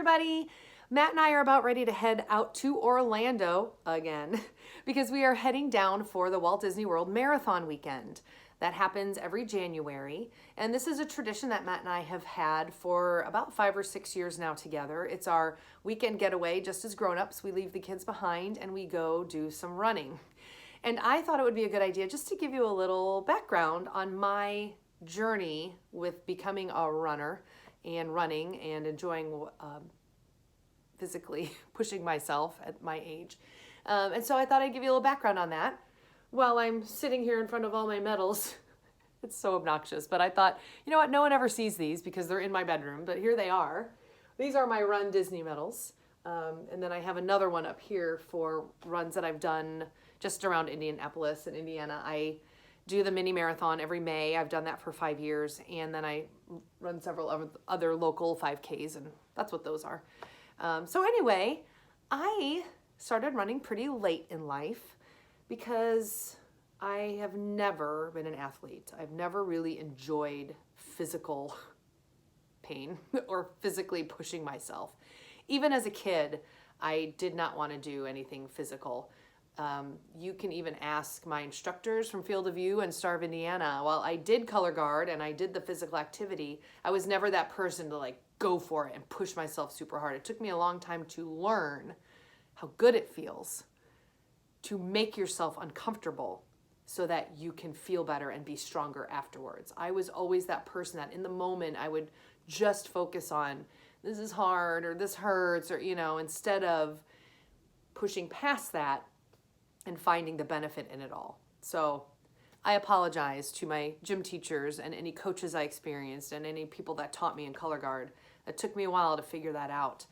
everybody. Matt and I are about ready to head out to Orlando again because we are heading down for the Walt Disney World Marathon weekend. That happens every January, and this is a tradition that Matt and I have had for about 5 or 6 years now together. It's our weekend getaway. Just as grown-ups, we leave the kids behind and we go do some running. And I thought it would be a good idea just to give you a little background on my journey with becoming a runner and running and enjoying physically pushing myself at my age. And so I thought I'd give you a little background on that while I'm sitting here in front of all my medals. It's so obnoxious, but I thought, you know what, no one ever sees these because they're in my bedroom, but here they are. These are my Run Disney medals. And then I have another one up here for runs that I've done just around Indianapolis and Indiana. I do the mini marathon every May. I've done that for 5 years. And then I run several other local 5Ks, and that's what those are. So anyway, I started running pretty late in life because I have never been an athlete. I've never really enjoyed physical pain or physically pushing myself. Even as a kid, I did not want to do anything physical. You can even ask my instructors from Field of View and Star of Indiana. While I did color guard and I did the physical activity, I was never that person to like go for it and push myself super hard. It took me a long time to learn how good it feels to make yourself uncomfortable so that you can feel better and be stronger afterwards. I was always that person that in the moment I would just focus on this is hard or this hurts or, instead of pushing past that and finding the benefit in it all. So I apologize to my gym teachers and any coaches I experienced and any people that taught me in color guard. It took me a while to figure that out.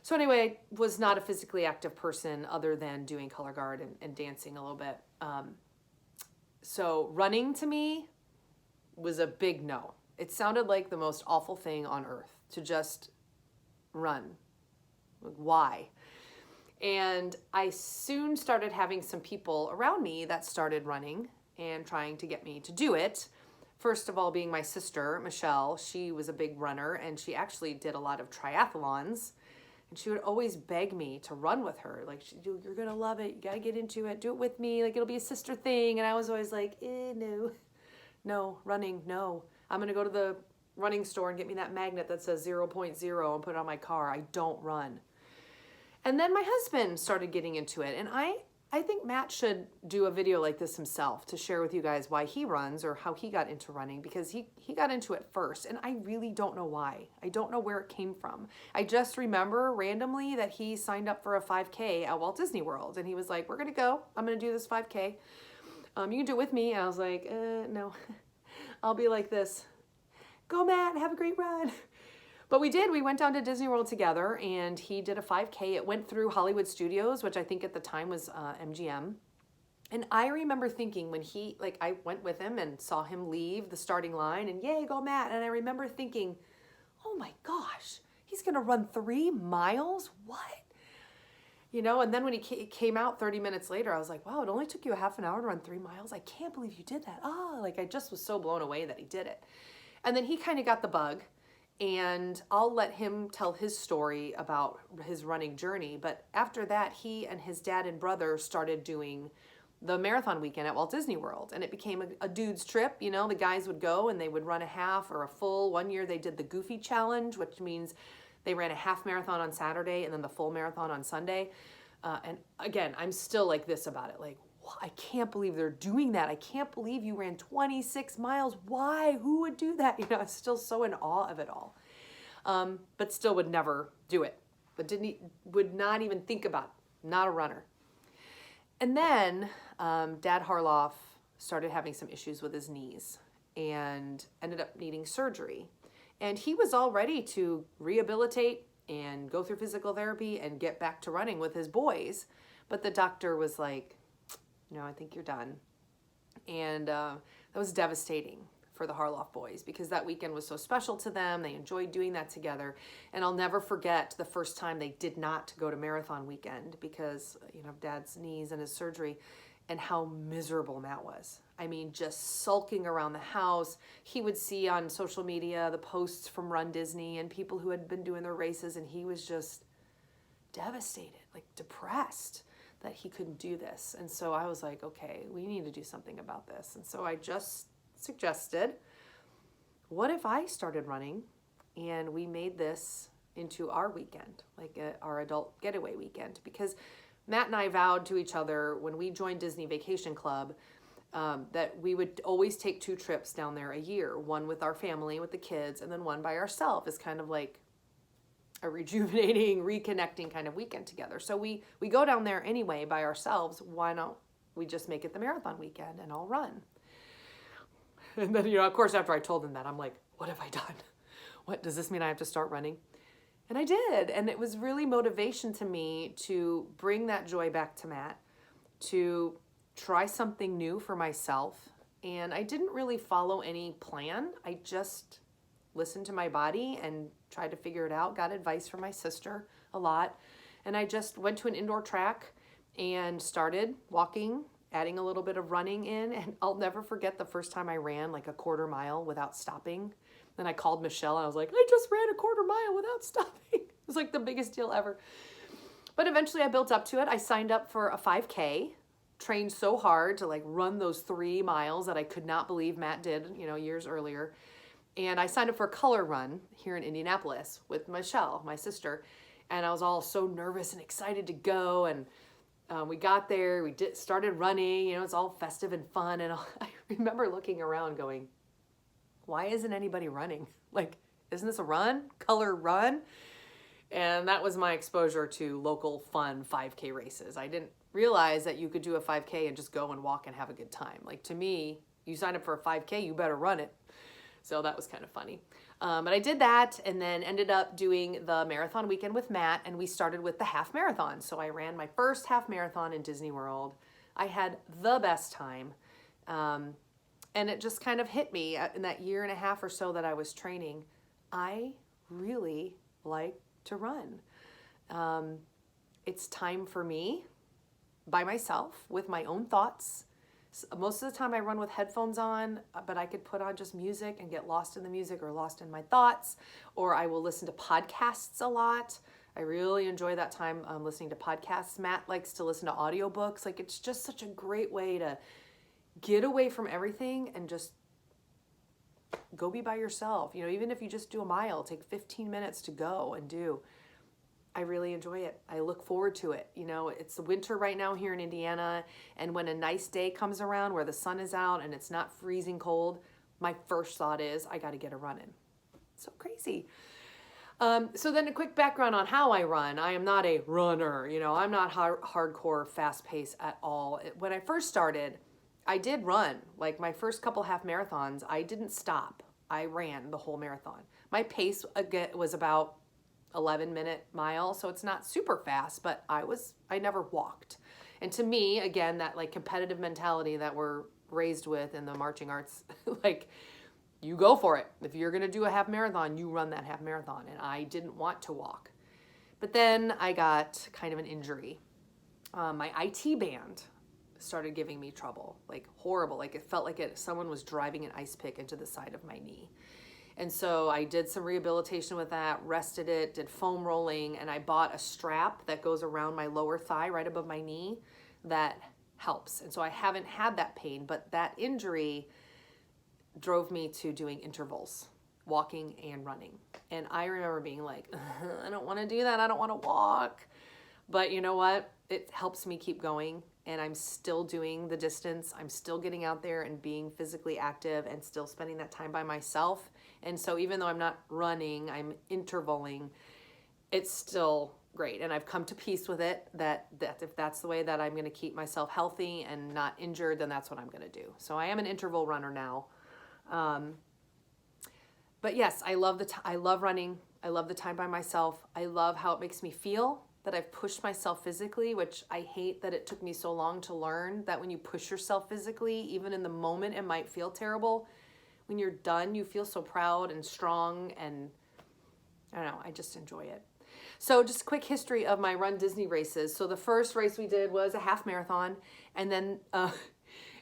So anyway, I was not a physically active person other than doing color guard and dancing a little bit. So running to me was a big no. It sounded like the most awful thing on earth to just run. Like, why? And I soon started having some people around me that started running and trying to get me to do it. First of all, being my sister, Michelle. She was a big runner and she actually did a lot of triathlons. And she would always beg me to run with her. Like, you're going to love it. You got to get into it. Do it with me. Like, it'll be a sister thing. And I was always like, no, running, no. I'm going to go to the running store and get me that magnet that says 0.0 and put it on my car. I don't run. And then my husband started getting into it. And I think Matt should do a video like this himself to share with you guys why he runs or how he got into running, because he got into it first. And I really don't know why. I don't know where it came from. I just remember randomly that he signed up for a 5K at Walt Disney World. And he was like, we're going to go. I'm going to do this 5K. You can do it with me. And I was like, no, I'll be like this. Go, Matt. Have a great run. But we did. We went down to Disney World together, and he did a 5K. It went through Hollywood Studios, which I think at the time was MGM. And I remember thinking when I went with him and saw him leave the starting line, and yay, go Matt. And I remember thinking, oh my gosh, he's going to run 3 miles? What? And then when he came out 30 minutes later, I was like, wow, it only took you a half an hour to run 3 miles? I can't believe you did that. I just was so blown away that he did it. And then he kind of got the bug. And I'll let him tell his story about his running journey. But after that, he and his dad and brother started doing the marathon weekend at Walt Disney World. And it became a dude's trip. The guys would go and they would run a half or a full. One year they did the Goofy Challenge, which means they ran a half marathon on Saturday and then the full marathon on Sunday. And again, I'm still like this about it. Like, I can't believe they're doing that. I can't believe you ran 26 miles. Why? Who would do that? I'm still so in awe of it all. But still would never do it. But would not even think about it. Not a runner. And then Dad Harloff started having some issues with his knees and ended up needing surgery. And he was all ready to rehabilitate and go through physical therapy and get back to running with his boys. But the doctor was like, no, I think you're done. And that was devastating for the Harloff boys because that weekend was so special to them. They enjoyed doing that together. And I'll never forget the first time they did not go to marathon weekend because, Dad's knees and his surgery and how miserable Matt was. I mean, just sulking around the house. He would see on social media the posts from Run Disney and people who had been doing their races, and he was just devastated, like depressed that he couldn't do this. And so I was like, okay, we need to do something about this. And so I just suggested, what if I started running and we made this into our weekend, like our adult getaway weekend? Because Matt and I vowed to each other when we joined Disney Vacation Club that we would always take 2 trips down there a year, one with our family, with the kids, and then one by ourselves, is kind of like a rejuvenating, reconnecting kind of weekend together. So we go down there anyway by ourselves. Why not we just make it the marathon weekend and I'll run? And then, of course, after I told him that, I'm like, what have I done? What does this mean? I have to start running? And I did. And it was really motivation to me to bring that joy back to Matt, to try something new for myself. And I didn't really follow any plan. I just listened to my body and tried to figure it out, got advice from my sister a lot. And I just went to an indoor track and started walking, adding a little bit of running in. And I'll never forget the first time I ran like a 1/4 mile without stopping. Then I called Michelle and I was like, I just ran a 1/4 mile without stopping. It was like the biggest deal ever. But eventually I built up to it. I signed up for a 5K, trained so hard to like run those 3 miles that I could not believe Matt did, years earlier. And I signed up for a color run here in Indianapolis with Michelle, my sister. And I was all so nervous and excited to go. And we got there, started running, it's all festive and fun. And I remember looking around going, why isn't anybody running? Like, isn't this a run? Color run? And that was my exposure to local fun 5K races. I didn't realize that you could do a 5K and just go and walk and have a good time. Like, to me, you sign up for a 5K, you better run it. So that was kind of funny. But I did that and then ended up doing the marathon weekend with Matt, and we started with the half marathon. So I ran my first half marathon in Disney World. I had the best time. And it just kind of hit me in that 1.5 years or so that I was training. I really like to run. It's time for me by myself with my own thoughts. Most of the time I run with headphones on, but I could put on just music and get lost in the music or lost in my thoughts, or I will listen to podcasts a lot. I really enjoy that time listening to podcasts. Matt likes to listen to audiobooks. Like, it's just such a great way to get away from everything and just go be by yourself. Even if you just do a mile, take 15 minutes to go and do. I really enjoy it. I look forward to it. It's the winter right now here in Indiana, and when a nice day comes around where the sun is out and it's not freezing cold, my first thought is, I got to get a run in. So crazy. So then a quick background on how I run. I am not a runner. I'm not hardcore, fast pace at all. When I first started, I did run. Like my first couple half marathons, I didn't stop. I ran the whole marathon. My pace was about 11-minute mile, so it's not super fast, but I never walked. And to me, again, that like competitive mentality that we're raised with in the marching arts, like, you go for it. If you're going to do a half marathon, you run that half marathon. And I didn't want to walk. But then I got kind of an injury. My IT band started giving me trouble, like horrible. Like it felt like someone was driving an ice pick into the side of my knee. And so I did some rehabilitation with that, rested it, did foam rolling, and I bought a strap that goes around my lower thigh right above my knee that helps. And so I haven't had that pain, but that injury drove me to doing intervals, walking and running. And I remember being like, I don't want to do that. I don't want to walk. But you know what? It helps me keep going. And I'm still doing the distance. I'm still getting out there and being physically active and still spending that time by myself. And so even though I'm not running, I'm intervaling, it's still great. And I've come to peace with it, that if that's the way that I'm going to keep myself healthy and not injured, then that's what I'm going to do. So I am an interval runner now. But yes, I love running. I love the time by myself. I love how it makes me feel, that I've pushed myself physically, which I hate that it took me so long to learn that when you push yourself physically, even in the moment, it might feel terrible. When you're done, you feel so proud and strong, and I don't know, I just enjoy it. So just a quick history of my Run Disney races. So the first race we did was a half marathon, and then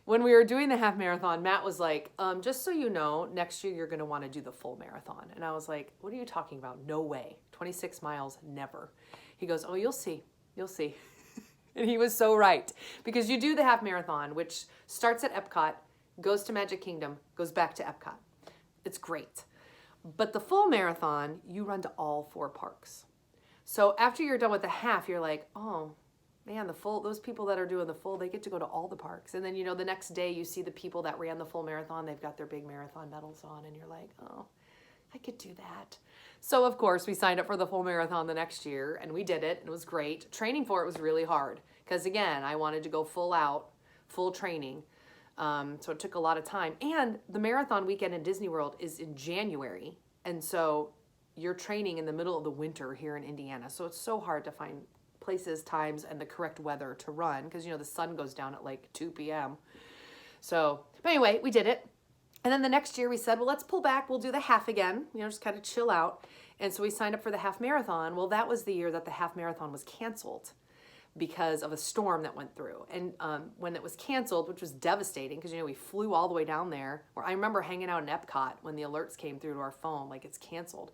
when we were doing the half marathon, Matt was like, just so you know, next year you're going to want to do the full marathon. And I was like, what are you talking about? No way. 26 miles, never. He goes, oh, you'll see. You'll see. And he was so right. Because you do the half marathon, which starts at Epcot, goes to Magic Kingdom, goes back to Epcot. It's great. But the full marathon, you run to all 4 parks. So after you're done with the half, you're like, oh, man, those people that are doing the full, they get to go to all the parks. And then, you know, the next day you see the people that ran the full marathon, they've got their big marathon medals on, and you're like, oh, I could do that. So, of course, we signed up for the full marathon the next year, and we did it, and it was great. Training for it was really hard because, again, I wanted to go full out, full training. So it took a lot of time. And the marathon weekend in Disney World is in January, and so you're training in the middle of the winter here in Indiana. So it's so hard to find places, times, and the correct weather to run because, you know, the sun goes down at like 2 p.m. So, but anyway, we did it. And then the next year we said, well, let's pull back. We'll do the half again, you know, just kind of chill out. And so we signed up for the half marathon. Well, that was the year that the half marathon was canceled because of a storm that went through. And when it was canceled, which was devastating because, you know, we flew all the way down there. Where I remember hanging out in Epcot when the alerts came through to our phone, like it's canceled.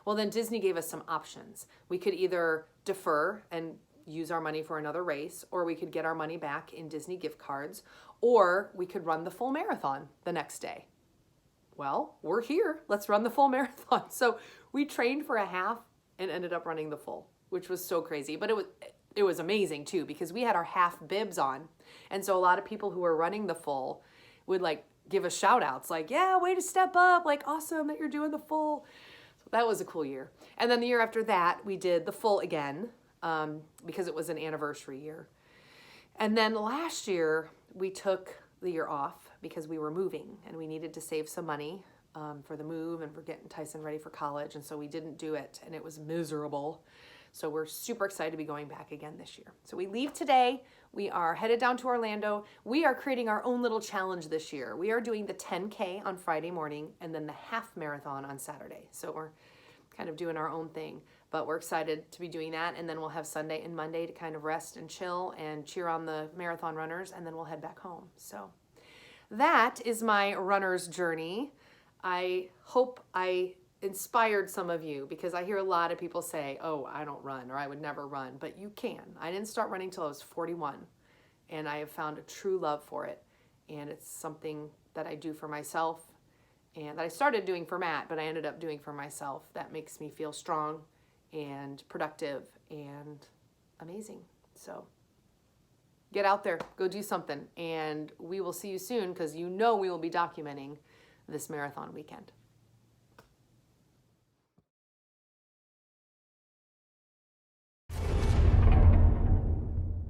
Well, then Disney gave us some options. We could either defer and use our money for another race, or we could get our money back in Disney gift cards, or we could run the full marathon the next day. Well, we're here. Let's run the full marathon. So we trained for a half and ended up running the full, which was so crazy. But it was amazing too because we had our half bibs on. And so a lot of people who were running the full would like give us shout outs like, yeah, way to step up. Like, awesome that you're doing the full. That was a cool year. And then the year after that, we did the full again because it was an anniversary year. And then last year, we took the year off because we were moving and we needed to save some money for the move and for getting Tyson ready for college. And so we didn't do it, and it was miserable. So we're super excited to be going back again this year. So we leave today. We are headed down to Orlando. We are creating our own little challenge this year. We are doing the 10K on Friday morning and then the half marathon on Saturday. So we're kind of doing our own thing, but we're excited to be doing that. And then we'll have Sunday and Monday to kind of rest and chill and cheer on the marathon runners, and then we'll head back home. So that is my runner's journey. I hope I inspired some of you because I hear a lot of people say, oh, I don't run or I would never run, but you can. I didn't start running till I was 41, and I have found a true love for it. And it's something that I do for myself and that I started doing for Matt, but I ended up doing for myself. That makes me feel strong and productive and amazing. So get out there, go do something, and we will see you soon because you know we will be documenting this marathon weekend.